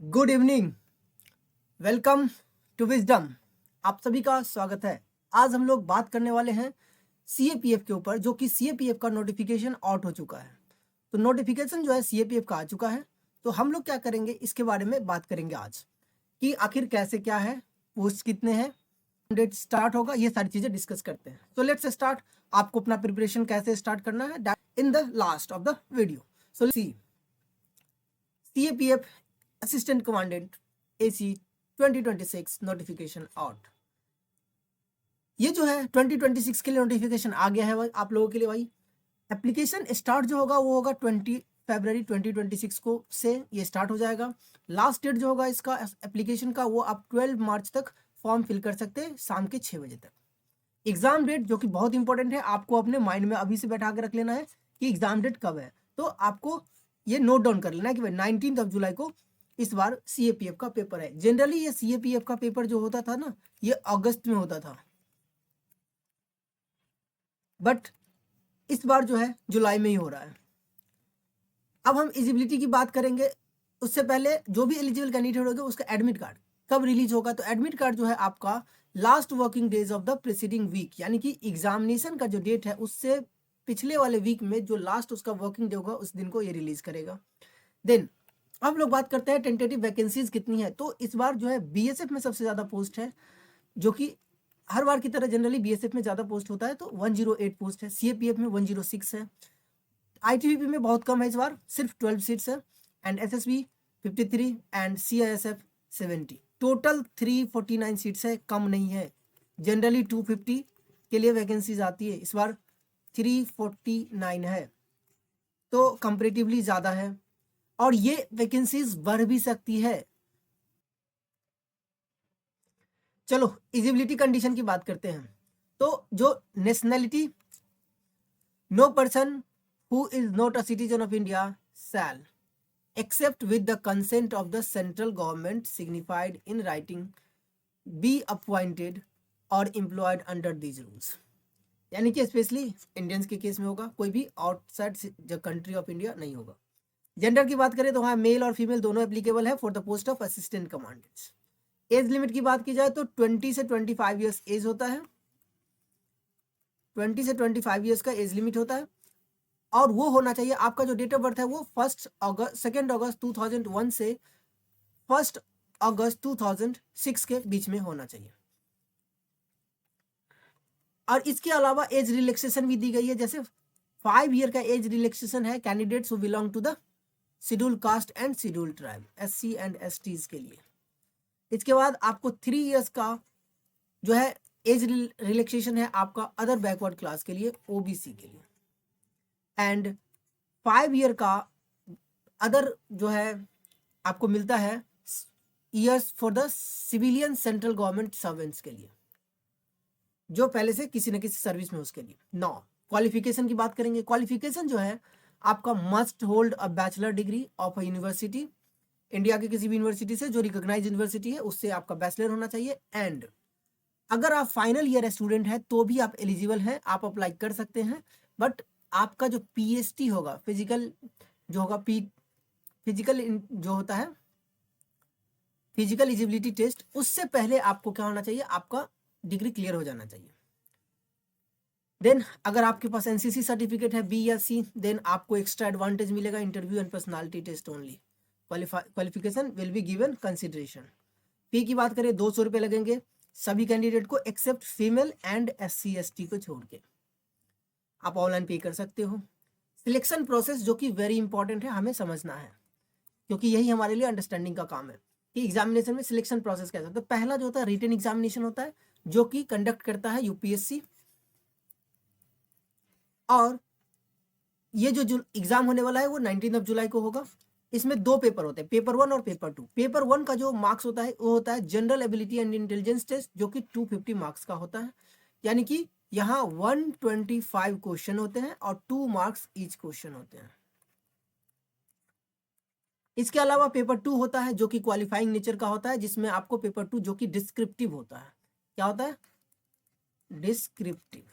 Good evening, welcome to wisdom. आप सभी का स्वागत है। आज हम लोग बात करने वाले हैं सीएपीएफ के ऊपर, जो कि सीएपीएफ का नोटिफिकेशन आउट हो चुका है। तो नोटिफिकेशन जो है सीएपीएफ का आ चुका है, तो हम लोग क्या करेंगे इसके बारे में बात करेंगे आज कि आखिर कैसे क्या है, पोस्ट कितने हैं, डेट स्टार्ट होगा, ये सारी चीजें डिस्कस करते हैं। तो लेट्स स्टार्ट। आपको अपना प्रिपरेशन कैसे स्टार्ट करना है in the last of the video. So C CAPF assistant commandant AC 2026 notification out. ये जो है 2026 के लिए नोटिफिकेशन आ गया है भाई आप लोगों के लिए। भाई एप्लीकेशन स्टार्ट जो होगा वो होगा 20 फरवरी 2026 को से ये स्टार्ट हो जाएगा। लास्ट डेट जो होगा इसका एप्लीकेशन का वो आप 12 मार्च तक फॉर्म फिल कर सकते हैं, शाम के 6 बजे तक। एग्जाम डेट जो कि बहुत इंपॉर्टेंट है, आपको अपने माइंड में अभी से बैठा के रख लेना है कि एग्जाम डेट कब है। तो आपको ये नोट डाउन कर लेना है कि भाई 19 जुलाई को इस बार सीएपीएफ का पेपर है। जनरली ये सीएपीएफ का पेपर जो होता था ना, ये अगस्त में होता था, बट इस बार जो है जुलाई में ही हो रहा है। अब हम एलिजिबिलिटी की बात करेंगे। उससे पहले जो भी एलिजिबल कैंडिडेट होगा उसका एडमिट कार्ड कब रिलीज होगा। तो एडमिट कार्ड जो है आपका last working days of the preceding week, यानी कि एग्जामिनेशन का जो डेट है उससे पिछले वाले वीक में जो लास्ट उसका वर्किंग डे होगा उस दिन को ये रिलीज करेगा। देन अब लोग बात करते हैं टेंटेटिव वैकेंसीज कितनी है। तो इस बार जो है बीएसएफ में सबसे ज्यादा पोस्ट है, जो कि हर बार की तरह जनरली बीएसएफ में ज्यादा पोस्ट होता है, तो 108 पोस्ट है। सीएपीएफ में 106 है। आईटीबीपी में बहुत कम है, इस बार सिर्फ 12 सीट्स है। And SSB 53 and CISF 70। Total 349 seats है, कम नहीं है। जनरली 250 के लिए वैकेंसीज आती है, इस बार 349 है, तो कंपेरेटिवली ज़्यादा है और ये वैकेंसीज बढ़ भी सकती है। चलो एलिजिबिलिटी कंडीशन की बात करते हैं। तो जो nationality, no person who is not a citizen of India shall, except with the consent of the central government signified in writing, be appointed or employed under these rules। यानी कि specially Indians के case में होगा, कोई भी outside the country of India नहीं होगा। Gender की बात करें तो हाँ, मेल और फीमेल दोनों एप्लीकेबल है for the post of assistant commandants. Age limit की बात की जाए तो 20 से 25 ईयर्स एज होता है। 20 से 25 ईयर्स का एज लिमिट होता है और वो होना चाहिए आपका जो डेट ऑफ बर्थ है वो 2 अगस्त 2001 से 1 अगस्त 2006 के बीच में होना चाहिए। और इसके अलावा एज रिलैक्सेशन भी दी गई है, जैसे 5 ईयर का एज रिलैक्सेशन है candidates who belong to the schedule caste and schedule tribe, SC and STs के लिए। इसके बाद आपको 3 ईयर्स का जो है एज रिलैक्सेशन है आपका अदर बैकवर्ड क्लास के लिए, ओबीसी के लिए। एंड 5 ईयर का अदर जो है आपको मिलता है years for the civilian central government servants के लिए, जो पहले से किसी न किसी सर्विस में उसके लिए। 9 क्वालिफिकेशन की बात करेंगे। क्वालिफिकेशन जो है आपका must hold a bachelor degree of a university, India के किसी भी यूनिवर्सिटी से जो रिकॉग्नाइज यूनिवर्सिटी है उससे आपका बैचलर होना चाहिए। एंड अगर आप फाइनल ईयर स्टूडेंट है तो भी आप एलिजिबल हैं, आप अप्लाई कर सकते हैं। बट आपका जो पीएसटी होगा, फिजिकल जो होगा, फिजिकल जो होता है फिजिकल एलिजिबिलिटी टेस्ट, उससे पहले आपको क्या होना चाहिए, आपका डिग्री क्लियर हो जाना चाहिए। देन अगर आपके पास एनसीसी सर्टिफिकेट है बी या सी, देन आपको एक्स्ट्रा एडवांटेज मिलेगा, interview and personality test only. Qualification will be given consideration. Fee की बात करें 200 रुपये लगेंगे सभी कैंडिडेट को, except female and SC ST को छोड़ के। आप ऑनलाइन पे कर सकते हो। सिलेक्शन प्रोसेस जो कि वेरी इंपॉर्टेंट है, हमें समझना है, क्योंकि यही हमारे लिए अंडरस्टैंडिंग का काम है कि एग्जामिनेशन में सिलेक्शन प्रोसेस कैसा होता है। पहला जो होता है रिटन एग्जामिनेशन होता है, जो कि कंडक्ट करता है यूपीएससी। और ये जो एग्जाम होने वाला है वो 19 जुलाई को होगा। इसमें 2 पेपर होते हैं, पेपर 1 और पेपर 2। पेपर 1 का जो मार्क्स होता है वो होता है general ability and intelligence test, जो कि 250 मार्क्स का होता है। यानी कि यहाँ 125 क्वेश्चन होते हैं और 2 मार्क्स ईच क्वेश्चन होते हैं। इसके अलावा पेपर 2 होता है जो कि क्वालिफाइंग नेचर का होता है, जिसमें आपको पेपर 2 जो कि डिस्क्रिप्टिव होता है। क्या होता है? डिस्क्रिप्टिव,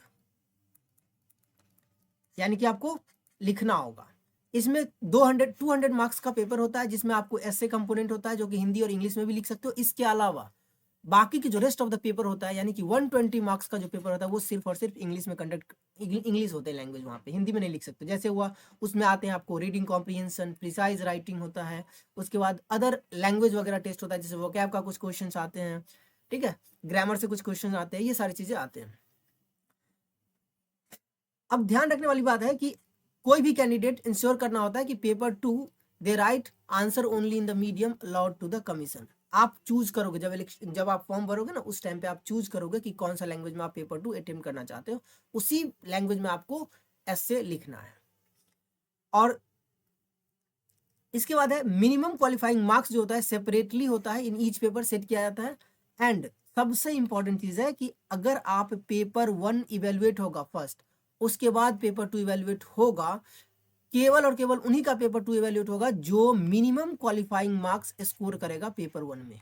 यानी कि आपको लिखना होगा। इसमें 200 मार्क्स का पेपर होता है जिसमें आपको ऐसे कंपोनेंट होता है जो कि हिंदी और इंग्लिश में भी लिख सकते हो। इसके अलावा बाकी की जो रेस्ट ऑफ द पेपर होता है यानी कि 120 मार्क्स का जो पेपर होता है वो सिर्फ और सिर्फ इंग्लिश में कंडक्ट, इंग्लिश होते हैं लैंग्वेज, वहाँ पे हिंदी में नहीं लिख सकते। जैसे हुआ उसमें आते हैं आपको रीडिंग कॉम्प्रिहेंशन, प्रिसाइज राइटिंग होता है, उसके बाद अदर लैंग्वेज वगैरह टेस्ट होता है, जैसे वोकैब का कुछ क्वेश्चन आते हैं, ठीक है, ग्रामर से कुछ क्वेश्चन आते हैं, ये सारी चीजें आते हैं। अब ध्यान रखने वाली बात है कि कोई भी कैंडिडेट इंश्योर करना होता है कि पेपर 2 दे write answer only in the medium allowed to the commission. आप चूज करोगे जब आप फॉर्म भरोगे ना, उस टाइम पे आप चूज करोगे कि कौन सा लैंग्वेज में आप पेपर 2 अटेम्प्ट करना चाहते हो, उसी लैंग्वेज में आपको ऐसे लिखना है। और इसके बाद है मिनिमम क्वालिफाइंग मार्क्स जो होता है सेपरेटली होता है, इन ईच पेपर सेट किया जाता है। एंड सबसे इंपॉर्टेंट चीज है कि अगर आप पेपर 1 इवेलुएट होगा फर्स्ट, उसके बाद पेपर 2 इवेलुएट होगा, केवल और केवल उन्हीं का पेपर 2 इवेल्यूएट होगा जो मिनिमम क्वालिफाइंग मार्क्स स्कोर करेगा पेपर 1 में।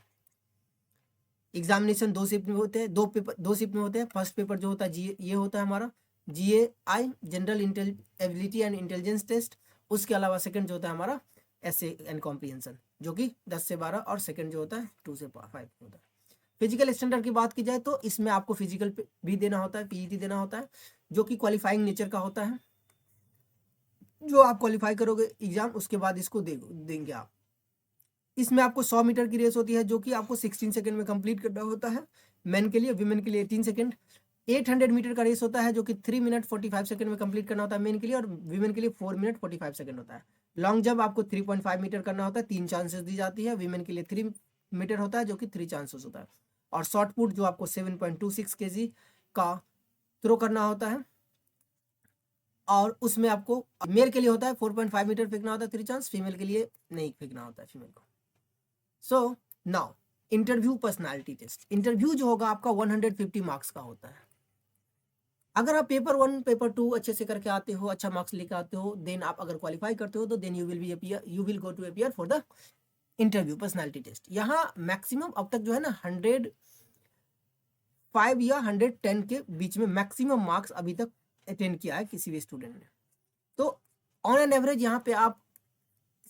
एग्जामिनेशन 2 शिफ्ट में होते हैं, 2 शिफ्ट में होते हैं। फर्स्ट पेपर जो होता है ये होता है हमारा GAI general ability and intelligence test. उसके अलावा सेकंड जो होता है हमारा ऐसे एंड कॉम्प्रिहेंशन जो कि 10 से 12, और सेकंड जो होता है 2 से 5 होता है। फिजिकल स्टैंडर्ड की बात की जाए तो इसमें आपको फिजिकल भी देना होता है, PET देना होता है, जो कि क्वालिफाइंग नेचर का होता है। जो आप क्वालिफाई करोगे एग्जाम, उसके बाद इसको देंगे आप। इसमें आपको 100 मीटर की रेस होती है जो कि आपको 16 सेकंड में कंप्लीट करना होता है मेन के लिए, विमेन के लिए 18 सेकंड। 800 मीटर का रेस होता है जो कि 3 मिनट 45 सेकंड में कंप्लीट करना होता है मेन के लिए, और विमेन के लिए 4 मिनट 45 सेकंड होता है। लॉन्ग जंप आपको 3.5 मीटर करना होता है, 3 चांसेस दी जाती है। विमेन के लिए 3 मीटर होता है जो कि 3 चांसेस होता है। और शॉर्ट पुट जो आपको 7.26 kg का थ्रो करना होता है, और उसमें आपको मेल के लिए होता है 4.5 मीटर फेंकना होता है 3 चांस, फीमेल के लिए नहीं फेंकना होता है फीमेल को। So now interview personality test. Interview जो होगा आपका 150 मार्क्स का होता है। अगर आप पेपर 1 पेपर 2 अच्छे से करके आते हो, अच्छा मार्क्स लेकर आते हो, देन आप अगर क्वालिफाई करते हो तो then you will go to appear for the interview personality test. यहाँ मैक्सिमम अब तक जो है ना 105 या 110 के बीच में मैक्सिमम मार्क्स अभी तक अटेंड किया है किसी भी स्टूडेंट ने। तो ऑन एन एवरेज यहाँ पे आप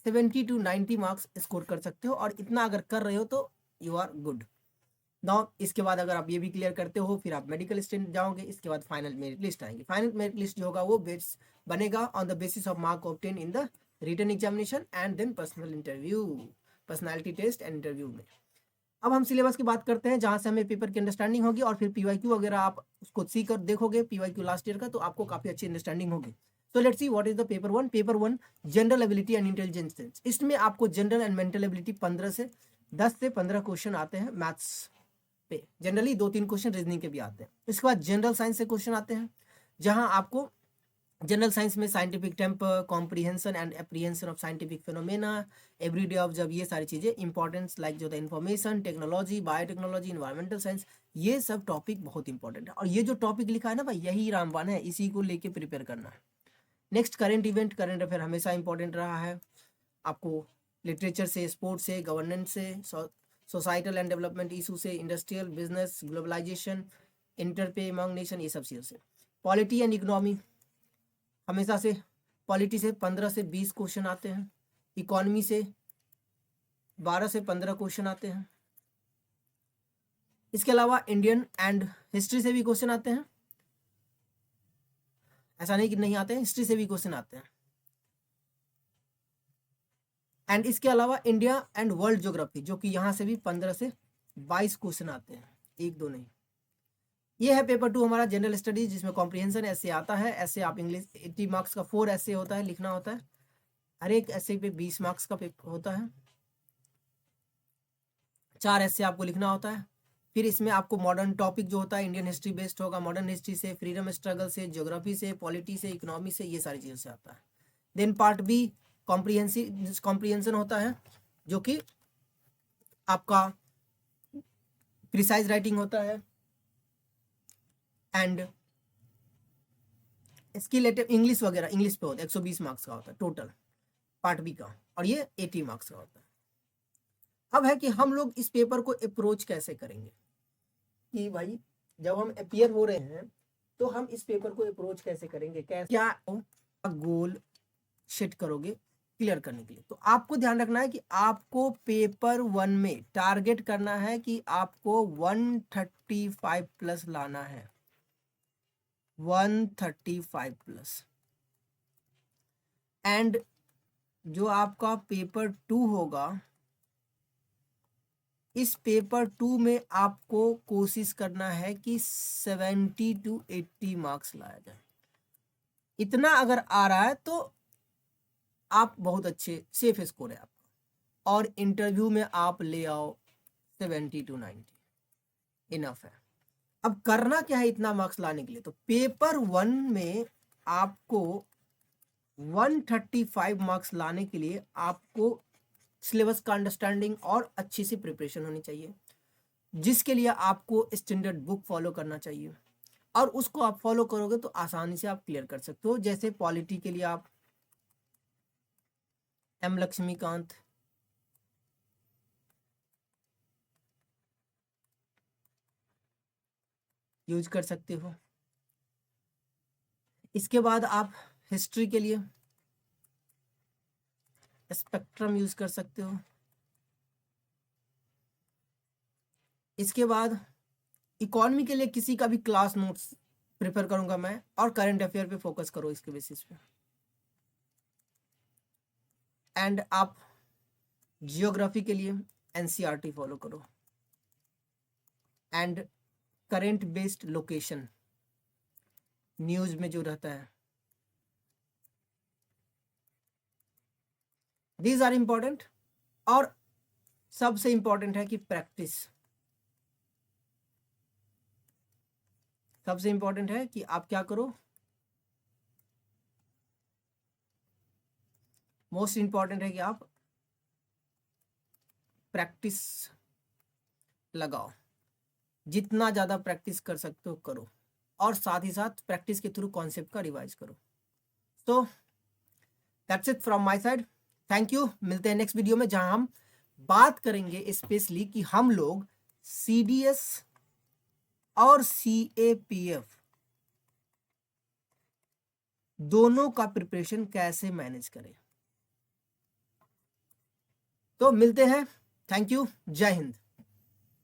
70 to 90 मार्क्स स्कोर कर सकते हो, और इतना अगर कर रहे हो तो यू आर गुड। नाउ इसके बाद अगर आप ये भी क्लियर करते हो, फिर आप मेडिकल स्टूडेंट जाओगे, इसके बाद फाइनल मेरिट लिस्ट आएंगे। फाइनल मेरिट लिस्ट जो होगा वो बेस बनेगा on the basis of mark obtain in the written examination and then personal interview, personality test and interview में। अब हम सिलेबस की बात करते हैं जहां से हमें पेपर की अंडरस्टैंडिंग होगी, और फिर PYQ वगैरह आप उसको सी कर देखोगे PYQ लास्ट ईयर का, तो आपको काफी अच्छी अंडरस्टैंडिंग होगी। तो let's see what is the paper 1। Paper 1 general ability and intelligence test. इसमें आपको जनरल एंड मेंटल एबिलिटी 10 से 15 क्वेश्चन आते हैं मैथ्स पे, जनरली 2-3 क्वेश्चन रीजनिंग के भी आते हैं। इसके बाद जनरल साइंस से क्वेश्चन आते हैं, जहां आपको जनरल साइंस में scientific temper, comprehension and apprehension of scientific phenomena, everyday observe, ये सारी चीजें इंपॉर्टेंस लाइक जो है information technology, biotechnology, environmental science, ये सब टॉपिक बहुत इंपॉर्टेंट है। और ये जो टॉपिक लिखा है ना भाई, यही रामबाण है, इसी को लेके प्रिपेयर करना है। Next current event, current affair हमेशा इंपॉर्टेंट रहा है आपको, लिटरेचर से, स्पोर्ट्स से, गवर्नेंस से, सोसाइटल एंड डेवलपमेंट इशू से, industrial business, globalisation, interplay among nation, ये सब चीज़ों से। पॉलिटी एंड इकोनॉमी हमेशा से, पॉलिटी से 15 से 20 क्वेश्चन आते हैं, इकोनॉमी से 12 से 15 क्वेश्चन आते हैं। इसके अलावा इंडियन एंड हिस्ट्री से भी क्वेश्चन आते हैं, ऐसा नहीं कि नहीं आते हैं, हिस्ट्री से भी क्वेश्चन आते हैं। एंड इसके अलावा इंडिया एंड वर्ल्ड ज्योग्राफी, जो कि यहाँ से भी 15 से 22 क्वेश्चन आते हैं, 1-2 नहीं। ये है पेपर 2 हमारा जनरल स्टडीज, जिसमें कॉम्प्रिहेंशन ऐसे आता है। ऐसे आप इंग्लिश 80 मार्क्स का 4 ऐसे होता है, लिखना होता है। हर एक ऐसे पे 20 मार्क्स का पेपर होता है, 4 ऐसे आपको लिखना होता है। फिर इसमें आपको मॉडर्न टॉपिक जो होता है इंडियन हिस्ट्री बेस्ड होगा, मॉडर्न हिस्ट्री से, फ्रीडम स्ट्रगल से, ज्योग्राफी से, पॉलिटी से, इकोनॉमी से, ये सारी चीज़ों से आता है। देन पार्ट बी कॉम्प्रिहेंशन होता है, जो कि आपका प्रिसाइज राइटिंग होता है, एंड स्किल इंग्लिश वगैरह, इंग्लिश पे होता है, 120 मार्क्स का होता है टोटल पार्ट बी का, और ये 80 मार्क्स का होता है। अब है कि हम लोग इस पेपर को अप्रोच कैसे करेंगे, कि भाई जब हम अपियर हो रहे हैं तो हम इस पेपर को अप्रोच कैसे करेंगे, क्या गोल सेट करोगे क्लियर करने के लिए। तो आपको ध्यान रखना है कि आपको पेपर 1 में टारगेट करना है कि आपको 135 प्लस लाना है, 135 प्लस। एंड जो आपका पेपर 2 होगा, इस पेपर 2 में आपको कोशिश करना है कि 70 to 80 मार्क्स लाया जाए। इतना अगर आ रहा है तो आप बहुत अच्छे सेफ स्कोर है आपका, और इंटरव्यू में आप ले आओ 70 to 90, इनफ है। अब करना क्या है इतना मार्क्स लाने के लिए? तो पेपर 1 में आपको 135 मार्क्स लाने के लिए आपको सिलेबस का अंडरस्टैंडिंग और अच्छी सी प्रिपरेशन होनी चाहिए, जिसके लिए आपको स्टैंडर्ड बुक फॉलो करना चाहिए, और उसको आप फॉलो करोगे तो आसानी से आप क्लियर कर सकते हो। जैसे पॉलिटी के लिए आप एम लक्ष्मीकांत, यूज कर सकते हो। इसके बाद आप हिस्ट्री के लिए स्पेक्ट्रम यूज कर सकते हो। इसके बाद इकोनॉमी के लिए किसी का भी क्लास नोट्स प्रिपेयर करूंगा मैं, और करंट अफेयर पे फोकस करो इसके बेसिस पे। एंड आप जियोग्राफी के लिए एनसीईआरटी फॉलो करो, and current based location news में जो रहता है, दीज आर इंपॉर्टेंट। और सबसे इंपॉर्टेंट है कि प्रैक्टिस, सबसे इंपॉर्टेंट है कि आप क्या करो, मोस्ट इंपॉर्टेंट है कि आप प्रैक्टिस लगाओ, जितना ज़्यादा प्रैक्टिस कर सकते हो करो, और साथ ही साथ प्रैक्टिस के थ्रू कॉन्सेप्ट का रिवाइज करो। तो that's it from my side, thank you. मिलते हैं नेक्स्ट वीडियो में, जहां हम बात करेंगे स्पेशली कि हम लोग सीडीएस और सीएपीएफ दोनों का प्रिपरेशन कैसे मैनेज करें। तो मिलते हैं, थैंक यू, जय हिंद।